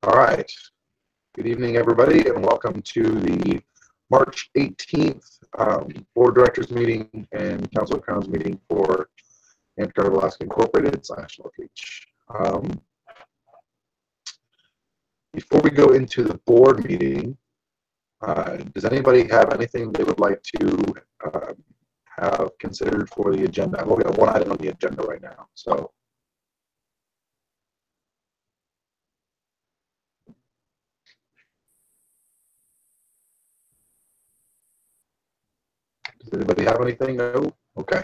All right. Good evening, everybody, and welcome to the March 18th Board of Directors meeting and Council of Crowns meeting for Amtgard of Alaska Incorporated / North Beach. Before we go into the board meeting, does anybody have anything they would like to have considered for the agenda? Well, we have one item on the agenda right now, so. Does anybody have anything? No? Okay.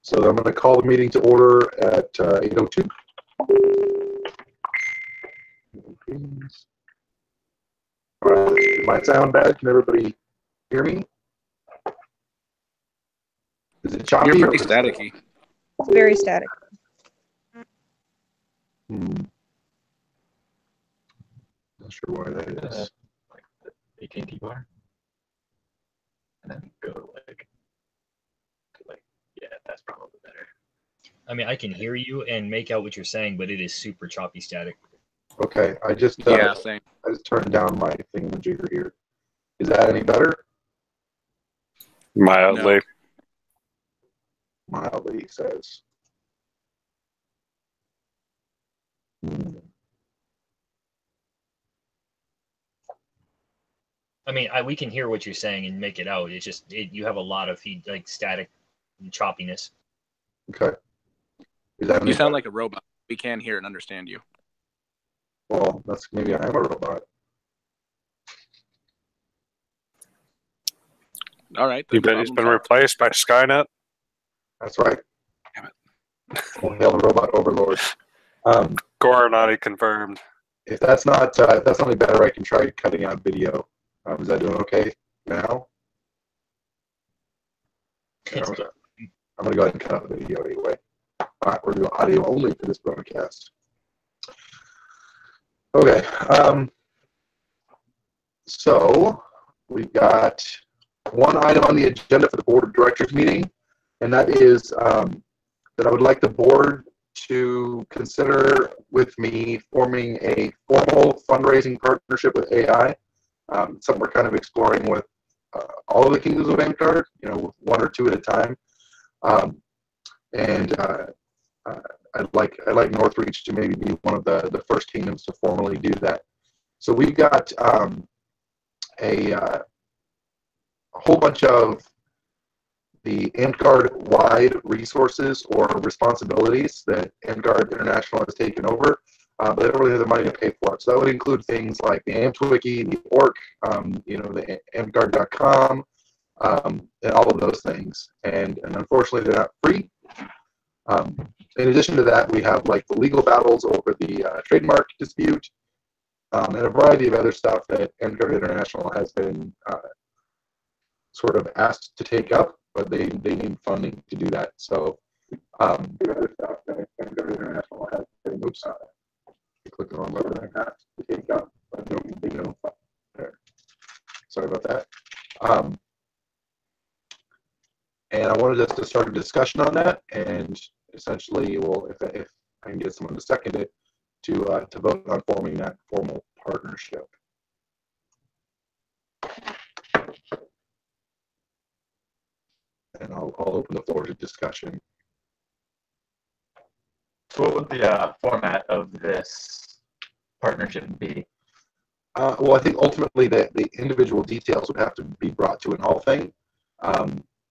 So I'm going to call the meeting to order at 8:02. All right. It might sound bad. Can everybody hear me? Is it choppy? You're pretty staticky. It's very static. Not sure why that is. Like the AT&T bar, and then go to yeah, that's probably better. I mean, I can hear you and make out what you're saying, but it is super choppy static. Okay, I just Same. I just turned down my thingamajigger here. Is that any better? Mildly. No. Mildly, he says. I mean, we can hear what you're saying and make it out. It's just you have a lot of like static and choppiness. Okay. Is that You sound like a robot. We can hear and understand you. Well, that's maybe I am a robot. All right. You bet he's been replaced by Skynet? That's right. Damn it. Well, hail the robot overlord. Coronati confirmed. If that's not any better, I can try cutting out video. Is that doing okay now? I'm going to go ahead and cut out the video anyway. All right, we're doing audio only for this broadcast. Okay. So we've got one item on the agenda for the Board of Directors meeting, and that is that I would like the board to consider with me forming a formal fundraising partnership with AI. Something we're kind of exploring with all of the kingdoms of Amtgard, with one or two at a time. I'd like Northreach to maybe be one of the first kingdoms to formally do that. So we've got a whole bunch of the Amtgard-wide resources or responsibilities that Amtgard International has taken over, but they don't really have the money to pay for it. So that would include things like the AmtWiki, the org, the Amtgard.com, and all of those things. And unfortunately, they're not free. In addition to that, we have like the legal battles over the trademark dispute, and a variety of other stuff that Amtgard International has been sort of asked to take up, but they need funding to do that. So the other stuff that Amtgard International has been, oops, I clicked the wrong button, I asked to take up, but they don't fund there. Sorry about that. And I wanted us to start a discussion on that, and essentially, well, if I can get someone to second it, to vote on forming that formal partnership. And I'll open the floor to discussion. So what would the format of this partnership be? Well, I think ultimately the individual details would have to be brought to an all thing.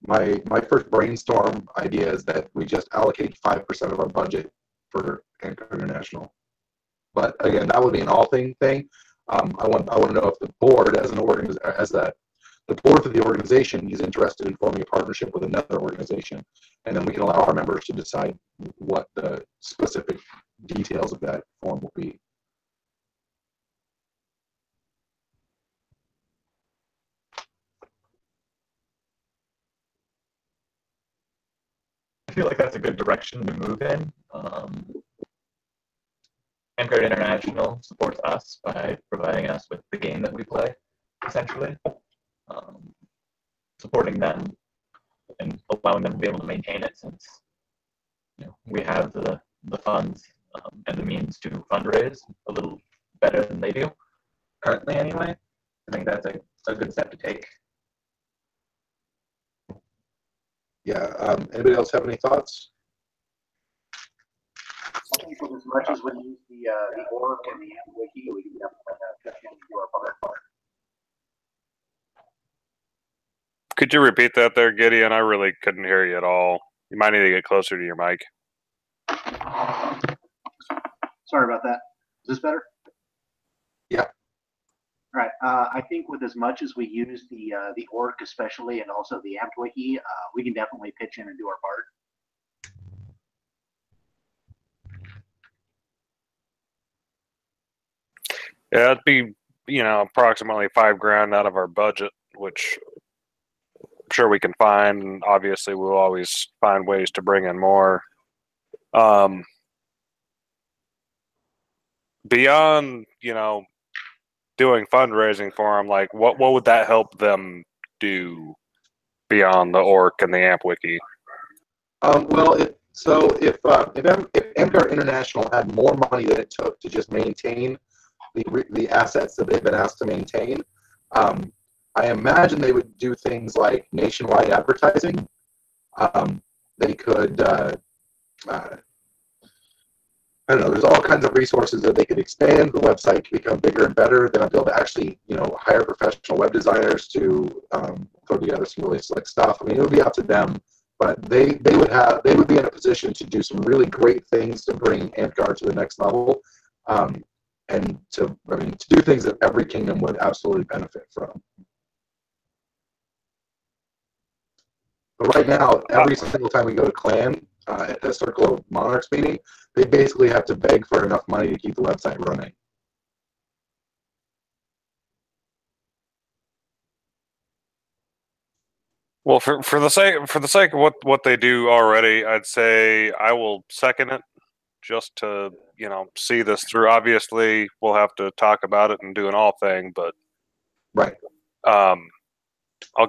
My first brainstorm idea is that we just allocate 5% of our budget for Amtgard International. But again, that would be an all thing. I want to know if the board, the board for the organization is interested in forming a partnership with another organization, and then we can allow our members to decide what the specific details of that form will be. I feel like that's a good direction to move in. Amtgard International supports us by providing us with the game that we play, essentially. Supporting them and allowing them to be able to maintain it, since we have the funds and the means to fundraise a little better than they do currently anyway. I think that's a good step to take. Yeah. Anybody else have any thoughts? I think with as much as we use the org and the wiki, we can definitely do our part. Could you repeat that there, Gideon? I really couldn't hear you at all. You might need to get closer to your mic. Sorry about that. Is this better? Yeah. All right. I think with as much as we use the org especially, and also the amped wiki, we can definitely pitch in and do our part. Yeah, it'd be, approximately $5,000 out of our budget, which I'm sure we can find. And obviously, we'll always find ways to bring in more. Beyond, doing fundraising for them, like what would that help them do beyond the ORC and the AMP wiki? Well, if AMPGAR International had more money than it took to just maintain the assets that they've been asked to maintain, I imagine they would do things like nationwide advertising. They could, I don't know, there's all kinds of resources that they could expand the website to become bigger and better. They might be able to actually, hire professional web designers to throw together some really slick stuff. I mean, it would be up to them, but they would be in a position to do some really great things to bring AMPGAR to the next level. And to do things that every kingdom would absolutely benefit from. But right now, every single time we go to clan at the Circle of Monarchs meeting, they basically have to beg for enough money to keep the website running. Well, for the sake of what they do already, I'd say I will second it, just to see this through. Obviously, we'll have to talk about it and do an all thing, but right. I'll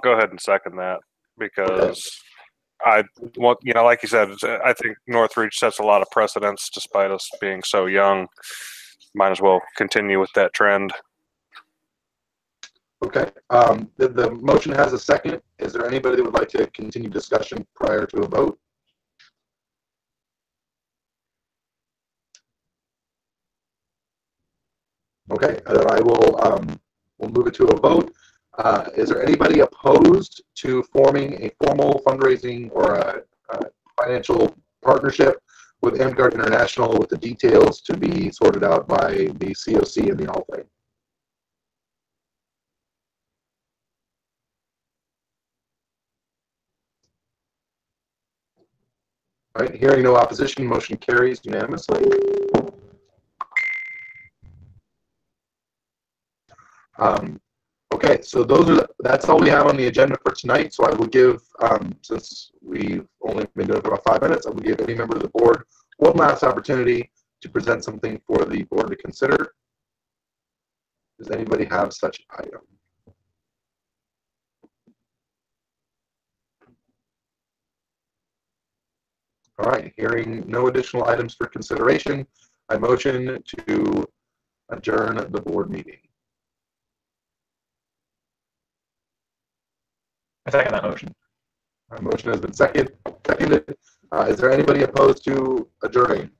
go ahead and second that, because I want, like you said, I think Northreach sets a lot of precedents despite us being so young. Might as well continue with that trend. Okay. The motion has a second. Is there anybody that would like to continue discussion prior to a vote? Okay, then I will we'll move it to a vote. Is there anybody opposed to forming a formal fundraising or a financial partnership with AMPGAR International, with the details to be sorted out by the COC and the all thing? All right, hearing no opposition, motion carries unanimously. Okay, so that's all we have on the agenda for tonight. So I will give, since we've only been doing it for about 5 minutes, I will give any member of the board one last opportunity to present something for the board to consider. Does anybody have such item? All right, hearing no additional items for consideration, I motion to adjourn the board meeting. I second that motion. Our motion has been seconded. Is there anybody opposed to adjourning?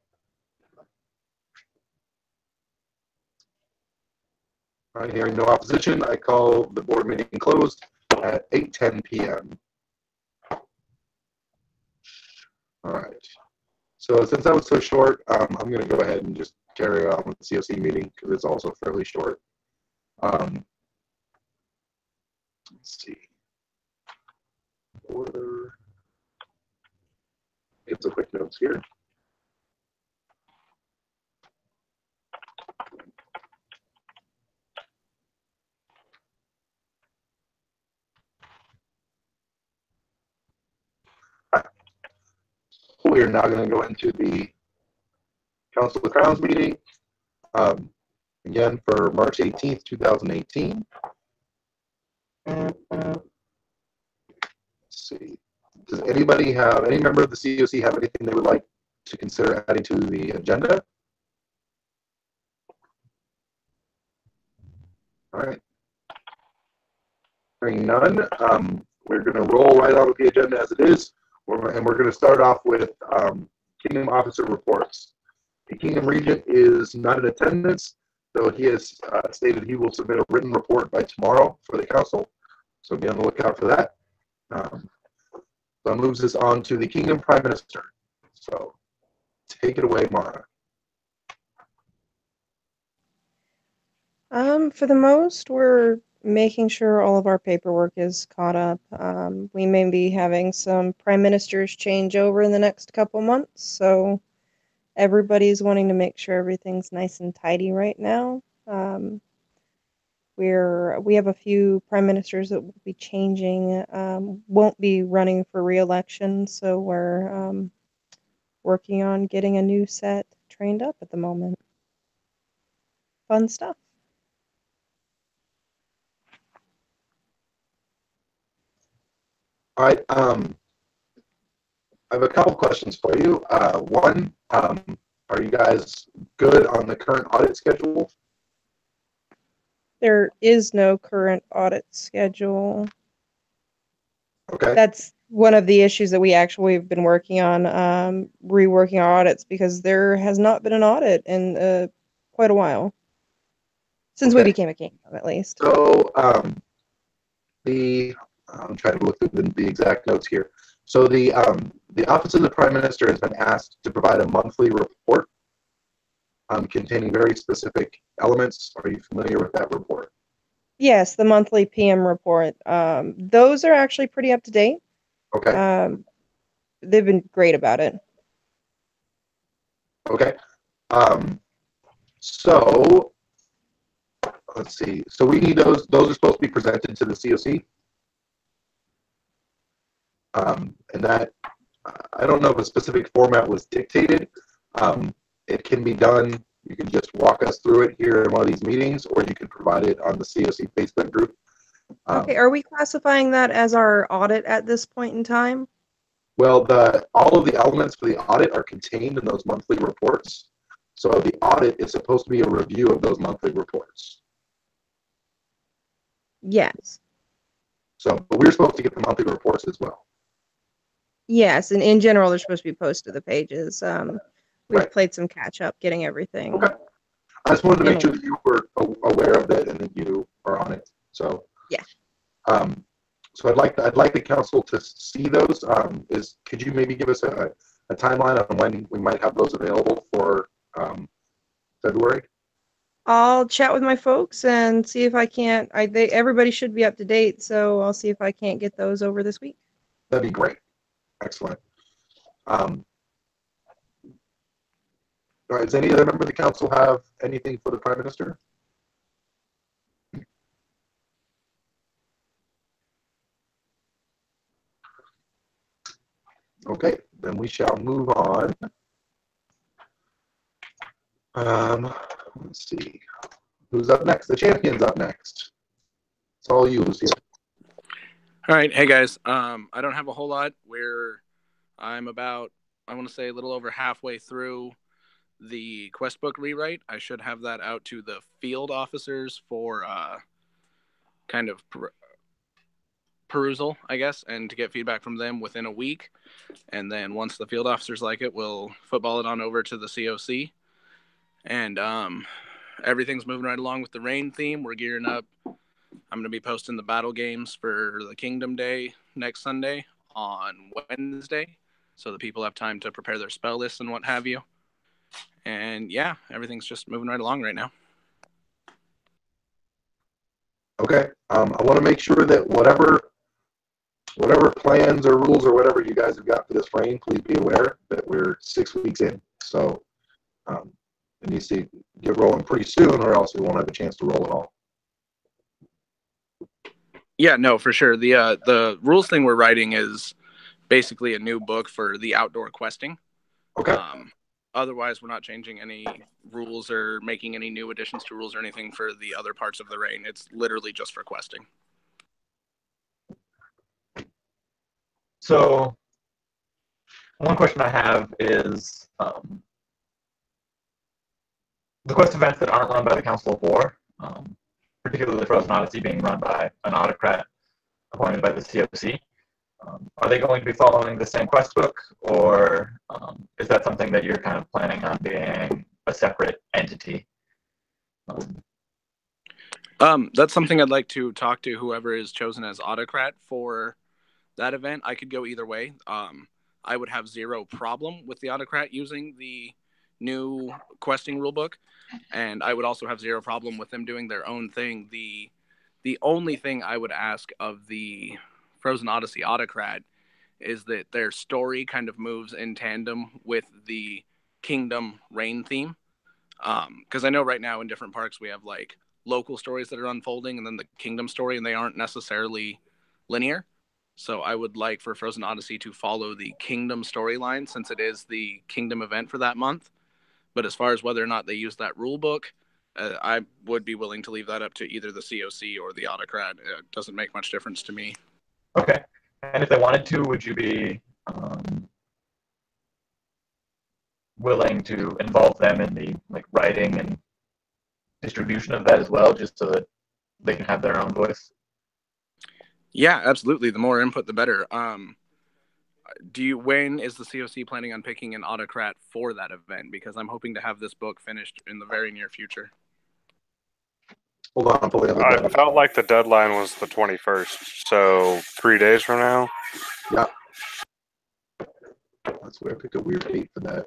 All right, hearing no opposition, I call the board meeting closed at 8:10 p.m. All right. So since that was so short, I'm going to go ahead and just carry on with the COC meeting because it's also fairly short. Let's see. Order. Get some quick notes here. We are now going to go into the Council of Crowns meeting, again for March 18th, 2018. Let's see. Does any member of the COC have anything they would like to consider adding to the agenda? All right. Hearing none, we're going to roll right on with the agenda as it is, and we're going to start off with Kingdom Officer reports. The Kingdom Regent is not in attendance, though he has stated he will submit a written report by tomorrow for the council, so be on the lookout for that. That moves us on to the Kingdom Prime Minister. So take it away, Mara. For the most, we're making sure all of our paperwork is caught up. We may be having some prime ministers change over in the next couple months, so everybody's wanting to make sure everything's nice and tidy right now. We have a few prime ministers that will be changing, won't be running for re-election, so we're working on getting a new set trained up at the moment. Fun stuff. All right. I have a couple questions for you. One, are you guys good on the current audit schedule? There is no current audit schedule. Okay. That's one of the issues that we actually have been working on, reworking our audits, because there has not been an audit in quite a while. Since we Okay. became a kingdom, at least. So I'm trying to look through the exact notes here. So the Office of the Prime Minister has been asked to provide a monthly report containing very specific elements. Are you familiar with that report? Yes, the monthly PM report. Those are actually pretty up to date. Okay. They've been great about it. Okay. So let's see. So we need those. Those are supposed to be presented to the COC. And that, I don't know if a specific format was dictated. It can be done. You can just walk us through it here in one of these meetings, or you can provide it on the COC Facebook group. Okay, are we classifying that as our audit at this point in time? Well, all of the elements for the audit are contained in those monthly reports. So the audit is supposed to be a review of those monthly reports. Yes. So, but we're supposed to get the monthly reports as well. Yes, and in general, they're supposed to be posted to the pages. We've Right. played some catch up, getting everything. Okay. I just wanted to make sure that you were aware of it and that you are on it. So yeah. So I'd like the council to see those. Could you maybe give us a timeline on when we might have those available for February? I'll chat with my folks and see if I can't. Everybody should be up to date, so I'll see if I can't get those over this week. That'd be great. Excellent. All right, does any other member of the council have anything for the Prime Minister? Okay, then we shall move on. Let's see. Who's up next? The champion's up next. It's all you, Lucia. All right. Hey, guys. I don't have a whole lot. I'm about, I want to say, a little over halfway through the quest book rewrite. I should have that out to the field officers for kind of perusal, I guess, and to get feedback from them within a week. And then once the field officers like it, we'll football it on over to the COC. And everything's moving right along with the rain theme. We're gearing up. I'm going to be posting the battle games for the Kingdom Day next Sunday on Wednesday, so that people have time to prepare their spell lists and what have you. And yeah, everything's just moving right along right now. Okay. I want to make sure that whatever plans or rules or whatever you guys have got for this rain, please be aware that we're 6 weeks in. So it needs to get rolling pretty soon, or else we won't have a chance to roll at all. Yeah, no, for sure. The rules thing we're writing is basically a new book for the outdoor questing. Okay. Otherwise, we're not changing any rules or making any new additions to rules or anything for the other parts of the rain. It's literally just for questing. So one question I have is the quest events that aren't run by the Council of War. particularly Frozen Odyssey being run by an autocrat appointed by the COC. Are they going to be following the same quest book, or is that something that you're kind of planning on being a separate entity? That's something I'd like to talk to whoever is chosen as autocrat for that event. I could go either way. I would have zero problem with the autocrat using the new questing rulebook, and I would also have zero problem with them doing their own thing. The only thing I would ask of the Frozen Odyssey autocrat is that their story kind of moves in tandem with the Kingdom Reign theme. Because I know right now in different parks we have like local stories that are unfolding and then the Kingdom story, and they aren't necessarily linear. So I would like for Frozen Odyssey to follow the Kingdom storyline since it is the Kingdom event for that month. But as far as whether or not they use that rule book, I would be willing to leave that up to either the COC or the autocrat. It doesn't make much difference to me. Okay. And if they wanted to, would you be willing to involve them in the like writing and distribution of that as well, just so that they can have their own voice? Yeah, absolutely. The more input, the better. When is the COC planning on picking an autocrat for that event? Because I'm hoping to have this book finished in the very near future. Hold on, I'm pulling up the I deadline. felt like the deadline was the 21st, so 3 days from now. Yeah. That's where I picked a weird date for that.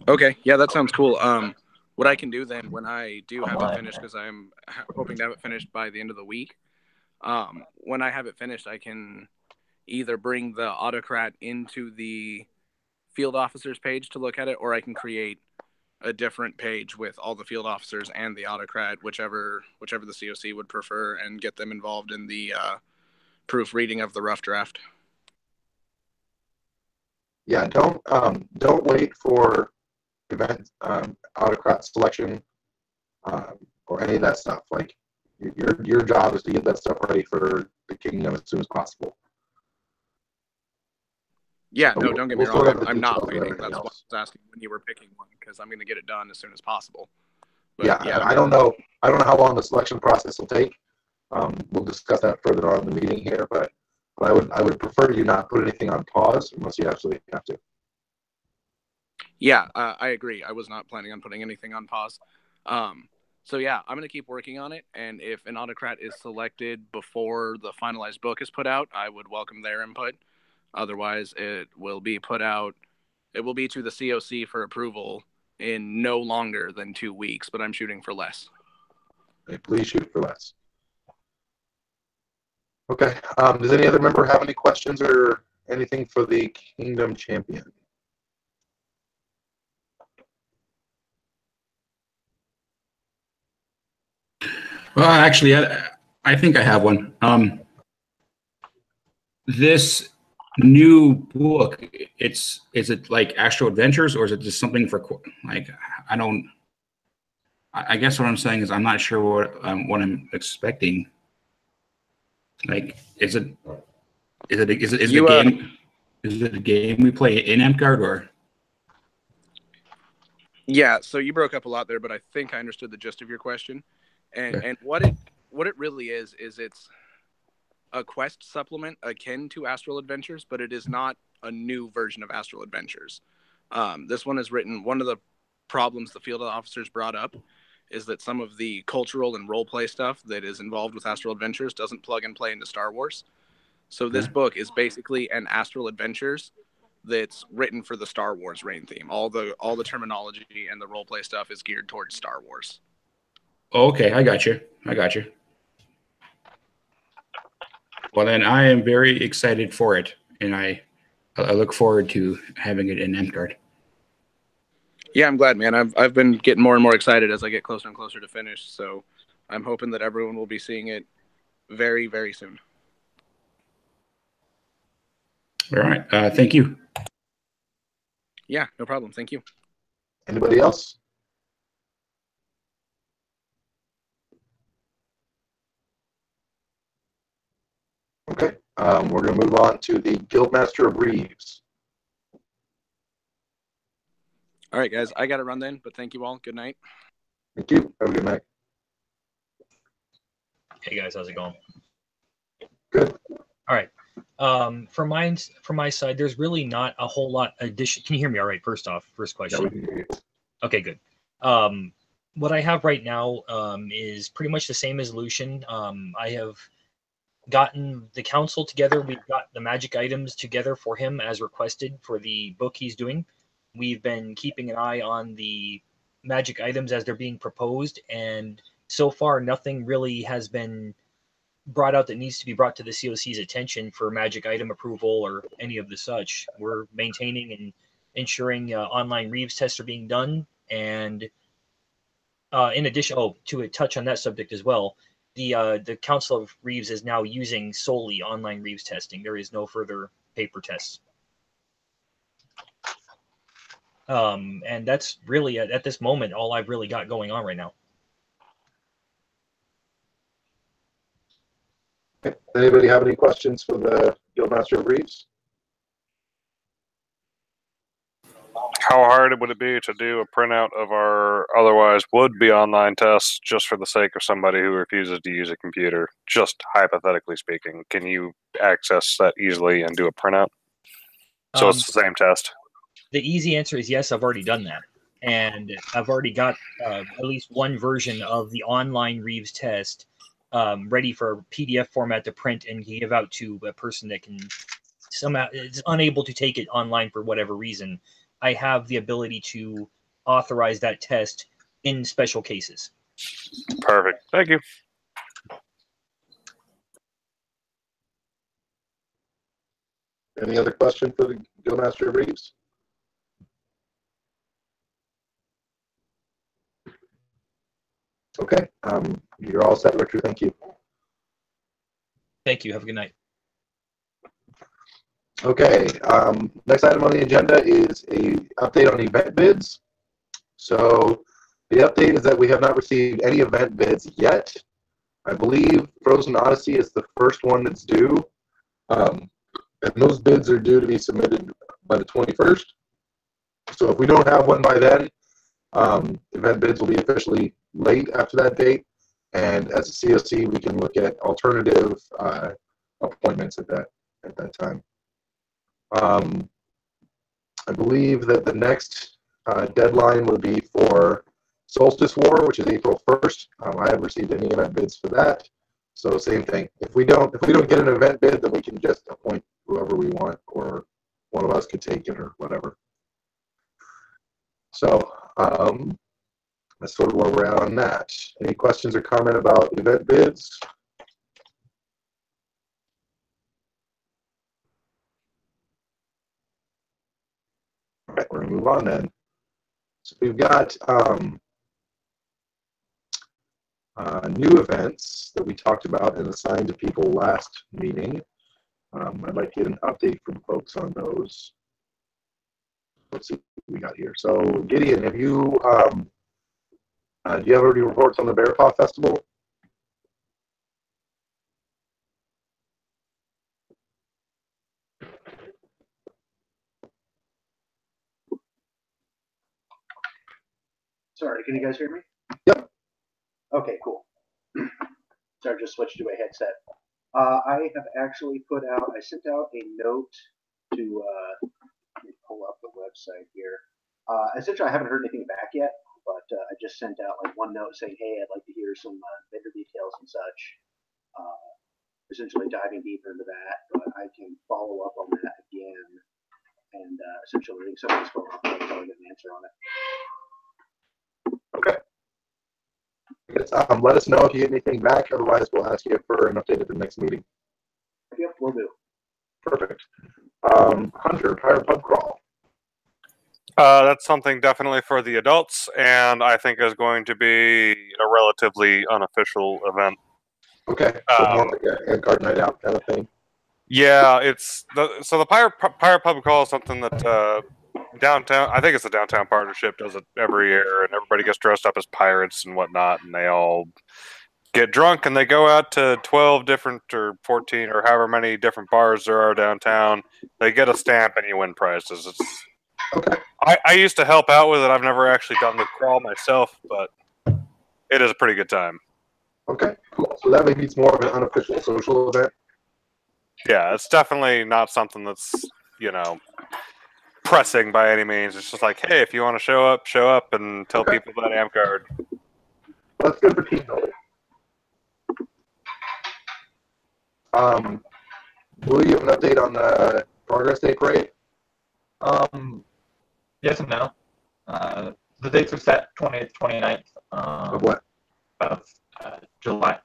Okay, yeah, that sounds cool. What I can do then when I do have it finished, because I'm hoping to have it finished by the end of the week, when I have it finished, I can either bring the autocrat into the field officers page to look at it, or I can create a different page with all the field officers and the autocrat, whichever the COC would prefer, and get them involved in the proofreading of the rough draft. Yeah, don't wait for event autocrat selection or any of that stuff. Like your job is to get that stuff ready for the Kingdom as soon as possible. Yeah, no, don't get me wrong. I'm not waiting. That's why I was asking when you were picking one, because I'm going to get it done as soon as possible. But yeah, I don't know how long the selection process will take. We'll discuss that further on in the meeting here, but I would prefer you not put anything on pause unless you absolutely have to. Yeah, I agree. I was not planning on putting anything on pause. So yeah, I'm going to keep working on it, and if an autocrat is selected before the finalized book is put out, I would welcome their input. Otherwise, it will be put out. It will be to the COC for approval in no longer than 2 weeks, but I'm shooting for less. Okay, please shoot for less. Okay. Does any other member have any questions or anything for the Kingdom Champion? Well, actually, I think I have one. This new book, is it like Astro Adventures, or is it just something for like I guess what I'm saying is I'm not sure what I'm expecting. Like, is it a game we play in Amtgard, or? Yeah, so you broke up a lot there, but I think I understood the gist of your question. And what it really is it's a quest supplement akin to Astral Adventures, but it is not a new version of Astral Adventures. This one is written. One of the problems the field officers brought up is that some of the cultural and role play stuff that is involved with Astral Adventures doesn't plug and play into Star Wars. So this book is basically an Astral Adventures that's written for the Star Wars Reign theme. All the terminology and the role play stuff is geared towards Star Wars. Okay, I got you. Well, then I am very excited for it, and I look forward to having it in Amtgard. Yeah, I'm glad, man. I've been getting more and more excited as I get closer and closer to finish. So I'm hoping that everyone will be seeing it very, very soon. All right. Thank you. Yeah, no problem. Thank you. Anybody else? Okay. We're going to move on to the Guildmaster of Reeves. All right, guys, I got to run then, but thank you all. Good night. Thank you. Have a good night. Hey guys, how's it going? Good. All right. From my side, there's really not a whole lot addition. Can you hear me all right? First off, first Yeah, question. we can hear you. Okay, good. What I have right now is pretty much the same as Lucian. I have gotten the council together. We've got the magic items together for him as requested for the book he's doing. We've been keeping an eye on the magic items as they're being proposed, and so far nothing really has been brought out that needs to be brought to the COC's attention for magic item approval or any of the such. We're maintaining and ensuring online Reeves tests are being done, and in addition, to touch on that subject as well, the Council of Reeves is now using solely online Reeves testing. There is no further paper tests. And that's really, at this moment, all I've really got going on right now. Okay. Anybody have any questions for the Guildmaster of Reeves? How hard would it be to do a printout of our otherwise would be online tests just for the sake of somebody who refuses to use a computer? Just hypothetically speaking, can you access that easily and do a printout? So it's the same test. The easy answer is yes, I've already done that. And I've already got at least one version of the online Reeves test ready for PDF format to print and give out to a person that can somehow is unable to take it online for whatever reason. I have the ability to authorize that test in special cases. Perfect. Thank you. Any other question for the Guildmaster of Reeves? Okay. You're all set, Richard. Thank you. Thank you. Have a good night. Okay. Next item on the agenda is a update on event bids. So the update is that we have not received any event bids yet. I believe Frozen Odyssey is the first one that's due. And those bids are due to be submitted by the 21st. So if we don't have one by then, event bids will be officially late after that date. And as a COC, we can look at alternative appointments at that time. I believe that the next deadline would be for Solstice War, which is April 1st. I haven't received any event bids for that. So same thing. If we don't get an event bid, then we can just appoint whoever we want, or one of us could take it or whatever. So that's sort of where we're at on that. Any questions or comment about event bids? All right, we're gonna move on then. So we've got new events that we talked about and assigned to people last meeting. I'd like to get an update from folks on those. Let's see what we got here. So Gideon, have you do you have any reports on the Bear Paw Festival? Sorry, can you guys hear me? Yep. Okay, cool. Sorry, just switched to a headset. I have actually I sent out a note to, let me pull up the website here. Essentially, I haven't heard anything back yet, but I just sent out like one note saying, hey, I'd like to hear some vendor details and such. Essentially diving deeper into that, but I can follow up on that again and essentially link some of these folks and get an answer on it. Okay. Let us know if you get anything back. Otherwise, we'll ask you for an update at the next meeting. Yep, we'll do. Perfect. Hunter, Pirate Pub Crawl. That's something definitely for the adults, and I think is going to be a relatively unofficial event. Okay, so more like a card night out kind of thing. Yeah, the Pirate Pub Crawl is something that downtown. I think it's the Downtown Partnership does it every year, and everybody gets dressed up as pirates and whatnot, and they all get drunk and they go out to 12 different or 14 or however many different bars there are downtown. They get a stamp and you win prizes. Okay. I used to help out with it. I've never actually done the crawl myself, but it is a pretty good time. Okay, cool. So that maybe it's more of an unofficial social event. Yeah, it's definitely not something that's, pressing by any means. It's just like, hey, if you want to show up and tell Okay. people about AmpGuard. That's good for team building. Will you have an update on the Progress Day parade? Yes and no. The dates are set 20th, 29th. Of what? Of July.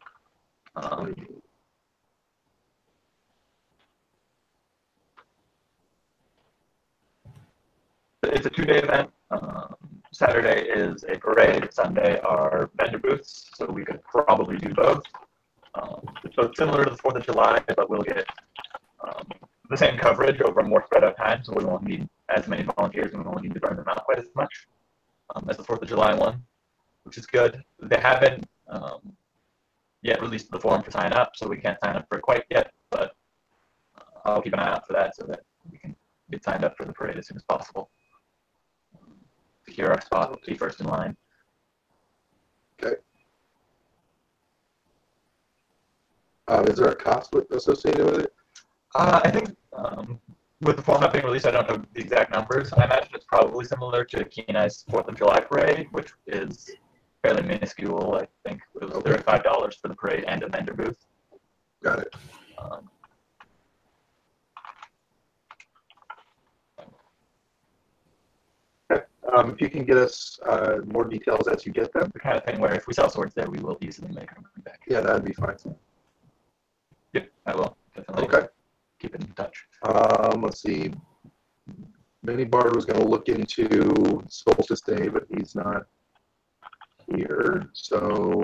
It's a 2-day event. Saturday is a parade. Sunday are vendor booths, so we could probably do both. So it's similar to the 4th of July, but we'll get the same coverage over a more spread out time, so we won't need as many volunteers and we won't need to burn them out quite as much as the 4th of July one, which is good. They haven't yet released the form for sign up, so we can't sign up for it quite yet, but I'll keep an eye out for that so that we can get signed up for the parade as soon as possible. Secure our spot, be first in line. Okay. Is there a cost associated with it? I think with the form not being released, I don't know the exact numbers. I imagine it's probably similar to Kenai's 4th of July parade, which is fairly minuscule. I think it was $35 for the parade and a vendor booth. Got it. If you can get us more details as you get them. The kind of thing where if we sell swords there, we will easily make our money back. Yeah, that'd be fine. Yep, I will. Definitely. Okay. Keep in touch. Let's see. Mini Bard was going to look into Solstice Day, but he's not here. So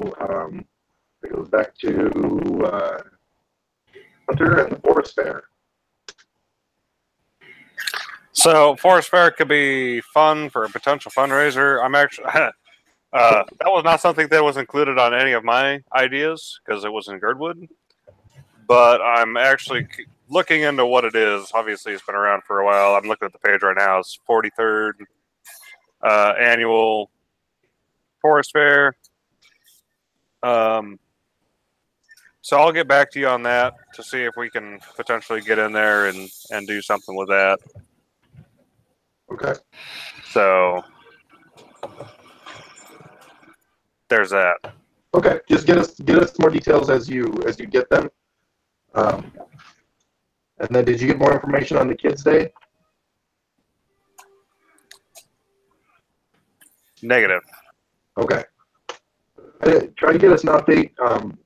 it goes back to Hunter and the Forest Fair. So Forest Fair could be fun for a potential fundraiser. I'm actually that was not something that was included on any of my ideas because it was in Girdwood. But I'm actually looking into what it is. Obviously, it's been around for a while. I'm looking at the page right now. It's 43rd annual Forest Fair. So I'll get back to you on that to see if we can potentially get in there and do something with that. Okay. So there's that. Okay. Just get us more details as you get them. And then, did you get more information on the Kids Day? Negative. Okay. Try to get us an update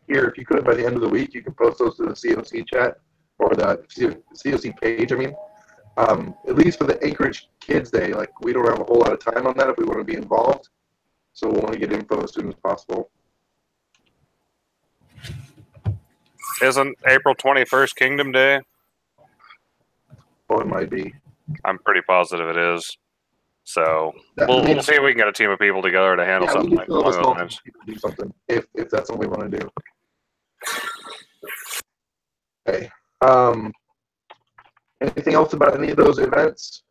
here if you could by the end of the week. You can post those to the COC chat or the COC page. I mean, at least for the Anchorage Kids Day, like we don't have a whole lot of time on that if we want to be involved. So we'll want to get info as soon as possible. Isn't April 21st Kingdom Day? Oh, it might be. I'm pretty positive it is. So we'll see if we can get a team of people together to handle something like along those lines. Do something if that's what we want to do. Okay. Anything else about any of those events?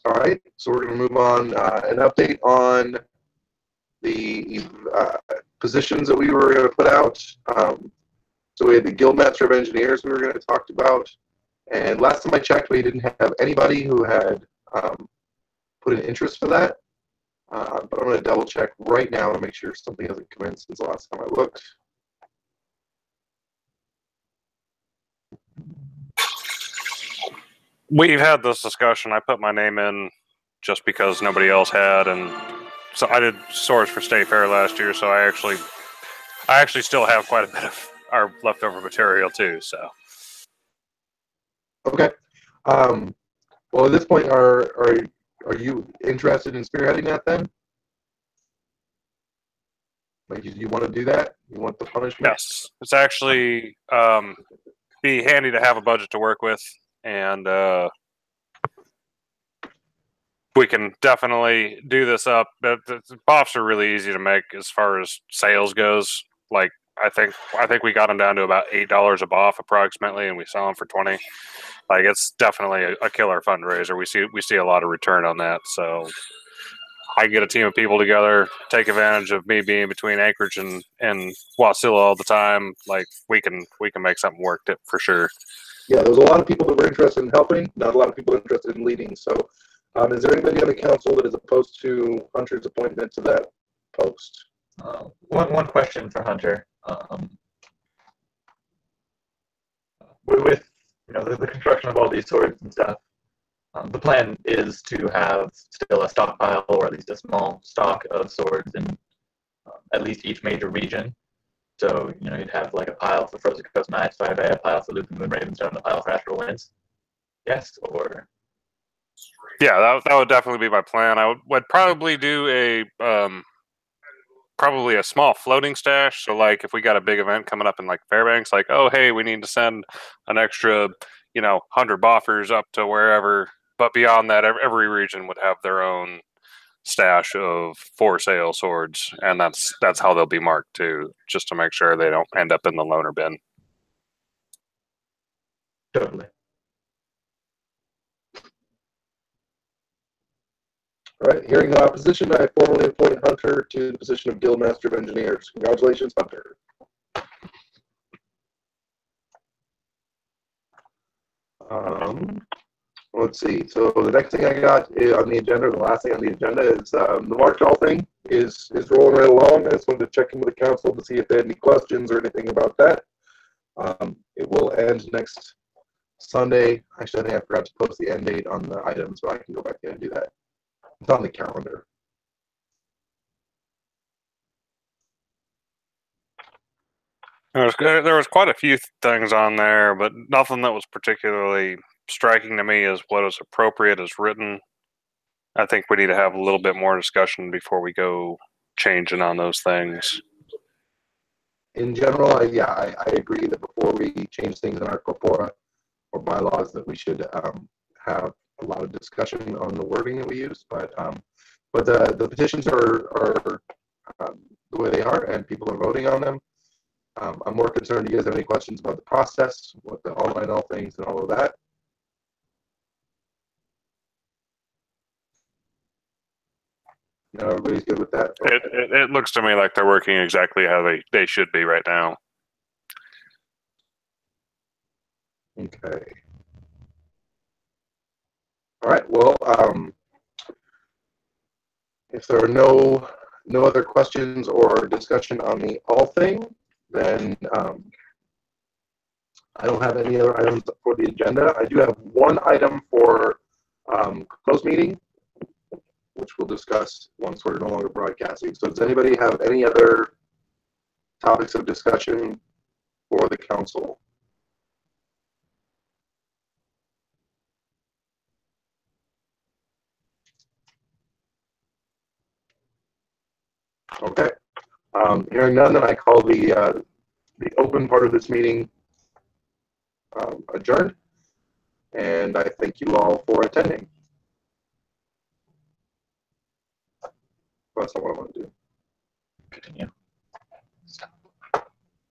All right. So we're going to move on. An update on the positions that we were going to put out. So we had the Guildmaster of Engineers we were going to talk about. And last time I checked, we didn't have anybody who had put an interest for that. But I'm going to double check right now to make sure something hasn't come in since the last time I looked. We've had this discussion. I put my name in just because nobody else had, and so I did Swords for State Fair last year. So I actually still have quite a bit of our leftover material too. So okay. Well, at this point, are you interested in spearheading that then? Like, you want to do that? You want the punishment? yes, it's actually be handy to have a budget to work with, and we can definitely do this up. But the buffs are really easy to make as far as sales goes. Like I think we got them down to about $8 a BOF approximately, and we sell them for 20. Like, it's definitely a killer fundraiser. We see a lot of return on that. So I get a team of people together, take advantage of me being between Anchorage and Wasilla all the time. Like, we can make something work for sure. Yeah, there was a lot of people that were interested in helping, not a lot of people interested in leading. So is there anybody on the council that is opposed to Hunter's appointment to that post? One question for Hunter. With the construction of all these swords and stuff, the plan is to have still a stockpile, or at least a small stock of swords in at least each major region. So you'd have like a pile for Frozen Coast Knights, 5A, a pile for Luke and Moon Ravenstone, a pile for Astral Winds. Yes, or yeah, that would definitely be my plan. I would probably do probably a small floating stash. So like if we got a big event coming up in like Fairbanks, like, oh, hey, we need to send an extra, 100 boffers up to wherever. But beyond that, every region would have their own stash of for sale swords, and that's how they'll be marked too, just to make sure they don't end up in the loaner bin. Totally. All right, hearing no opposition, I formally appoint Hunter to the position of Guildmaster of Engineers. Congratulations, Hunter. Let's see. So the next thing I got on the agenda, the last thing on the agenda is the March Hall thing is rolling right along. I just wanted to check in with the council to see if they had any questions or anything about that. It will end next Sunday. Actually, I think I forgot to post the end date on the item, so I can go back in and do that. It's on the calendar. There was quite a few things on there, but nothing that was particularly striking to me as what is appropriate as written. I think we need to have a little bit more discussion before we go changing on those things. In general, I agree that before we change things in our corpora or bylaws, that we should have a lot of discussion on the wording that we use. But the petitions are the way they are, and people are voting on them. I'm more concerned. Do you guys have any questions about the process, what the online all things, and all of that? No, everybody's good with that. Okay. It looks to me like they're working exactly how they should be right now. Okay. All right. Well, if there are no other questions or discussion on the all thing, then I don't have any other items for the agenda. I do have one item for closed meeting, which we'll discuss once we're no longer broadcasting. So does anybody have any other topics of discussion for the council? Okay. Hearing none, then I call the open part of this meeting adjourned, and I thank you all for attending. That's not what I want to do. Continue.